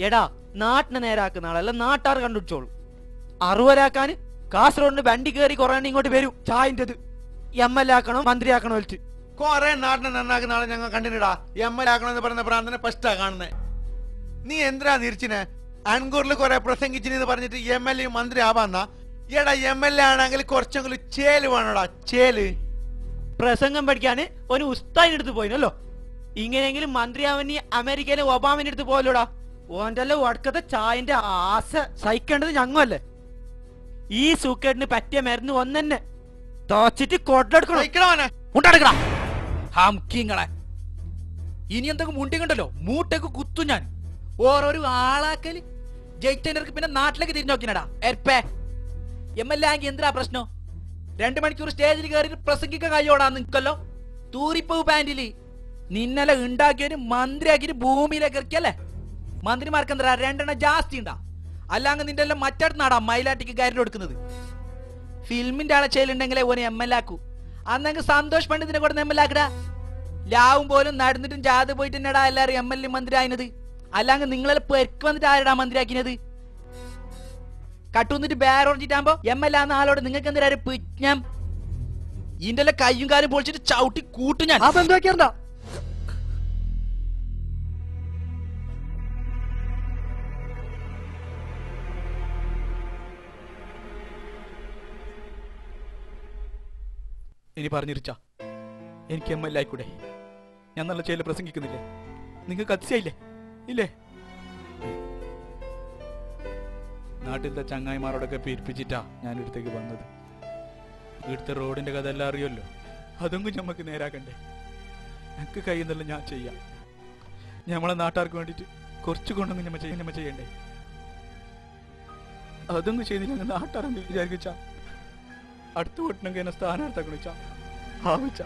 എടാ നാട്ടിനെ നേരാക്കുന്ന ആളല്ല നാട്ടാർ കണ്ടുപിടിച്ചോളൂ. 60 കാസർഗോഡിന് വണ്ടി കയറി കൊറേ ഇങ്ങോട്ട് വരും. ചായൻ്റെത് MLA ആക്കണോ മന്ത്രി ആക്കണോ വെച്ച് കൊറേ നാട്ടിനെ നന്നാക്കുന്ന ആളെ ഞങ്ങൾ കണ്ടിട്ടാ. MLA ആക്കണമെന്ന് പറയുന്ന പ്രാന്തനെ ഫസ്റ്റാ കാണുന്നേ. നീ എന്തിനാ തിരിച്ചിനെ അൺകൂറിൽ കുറെ പ്രസംഗിച്ചിന്ന് പറഞ്ഞിട്ട് MLA മന്ത്രി ആവാന്നാ? എടാ MLA ആണെങ്കിൽ കുറച്ചെങ്കിലും ചേല് വേണോടാ, ചേല്. പ്രസംഗം പഠിക്കാന് ഒരു ഉസ്താദിന്റെ അടുത്ത് പോയിനല്ലോ. ഇങ്ങനെയെങ്കിലും മന്ത്രിയാവൻ അമേരിക്കയിലെ ഒബാമിന്റെ അടുത്ത് പോയല്ലോടാ. ഓന്റെ എല്ലാം വടക്കത്തെ ചായന്റെ ആശ സഹിക്കേണ്ടത് ഞങ്ങല്ലേ. ഈ സൂക്കേടിന് പറ്റിയ മരുന്ന് ഒന്നെ തോച്ചിട്ട് കൊട്ടെടുക്കണം. ഹംകിങ്ങളെ ഇനി എന്തെങ്കിലും മുണ്ടിക്കണ്ടല്ലോ മൂട്ടേക്ക് കുത്തു ഞാൻ. ഓരോരോ ആളാക്കല് ജയിച്ചവർക്ക് പിന്നെ നാട്ടിലേക്ക് തിരിഞ്ഞു നോക്കിനടാ. എർപ്പേ MLA ആങ്കി എന്തിനാ പ്രശ്നം? 2 മണിക്കൂർ സ്റ്റേജിൽ കയറി പ്രസംഗിക്കാൻ കഴിയോടാ നിൽക്കല്ലോ. തൂറിപ്പൂ പാൻറില് നിന്നലെ ഉണ്ടാക്കിയതിന് മന്ത്രിയാക്കിട്ട് ഭൂമിയിലേക്ക് ഇറക്കിയല്ലേ. മന്ത്രിമാർക്ക് എന്താ 2 എണ്ണം ജാസ്തി ഉണ്ടാ. അല്ലാങ്ക നിന്റെ എല്ലാം മറ്റടുത്ത് നാടാ മയിലാട്ടിക്ക് കയറി കൊടുക്കുന്നത്. ഫിലിമിന്റെ ആളെ ചെയ്യലുണ്ടെങ്കിലേ ഓന് MLA ആക്കൂ. അന്നെങ്കിൽ സന്തോഷ് പണ്ഡിതിനെ കൂടെ MLA ആക്കടാ. ലാവും പോലും നടന്നിട്ടും ജാഥ പോയിട്ട് തന്നെടാ എല്ലാരും MLA മന്ത്രി ആയത്. അല്ലാങ്ക നിങ്ങളെ പെരുക്ക് വന്നിട്ട് ആരടാ മന്ത്രി ആക്കിയത്? കട്ടുന്നിട്ട് ബേറോർജിട്ടാകുമ്പോ MLA എന്ന ആളോട് നിങ്ങൾക്ക് എന്തിനാ പിഞ്ഞം? ഇതിന്റെ കയ്യും കാലും പൊളിച്ചിട്ട് ചവിട്ടി കൂട്ടു ഞാൻ. ഇനി പറഞ്ഞിരിച്ച എനിക്ക് MLA ആയിക്കൂടെ? ഞാൻ നല്ല ചെയ്യല് പ്രസംഗിക്കുന്നില്ലേ? നിങ്ങൾക്ക് അതിശയില്ലേ? ഇല്ലേ? നാട്ടിലത്തെ ചങ്ങായിമാരോടൊക്കെ പേരിപ്പിച്ചിട്ടാ ഞാൻ ഇവിടത്തേക്ക് വന്നത്. ഇവിടുത്തെ റോഡിന്റെ കഥ എല്ലാം അറിയുമല്ലോ. അതൊന്നും ഞമ്മക്ക് നേരാക്കണ്ടേ? ഞങ്ങൾക്ക് കഴിയുന്നല്ല ഞാൻ ചെയ്യാം. ഞമ്മളെ നാട്ടുകാർക്ക് വേണ്ടിട്ട് കുറച്ച് കൊണ്ടൊന്നും ഞമ്മ ചെയ്യണ്ടേ? അതൊന്നും ചെയ്തില്ല നാട്ടുകാരെന്ന് വിചാരിച്ചാ അടുത്ത വോട്ടിനൊക്കെ എന്നെ സ്ഥാനാർത്ഥിച്ചാ ആവിച്ച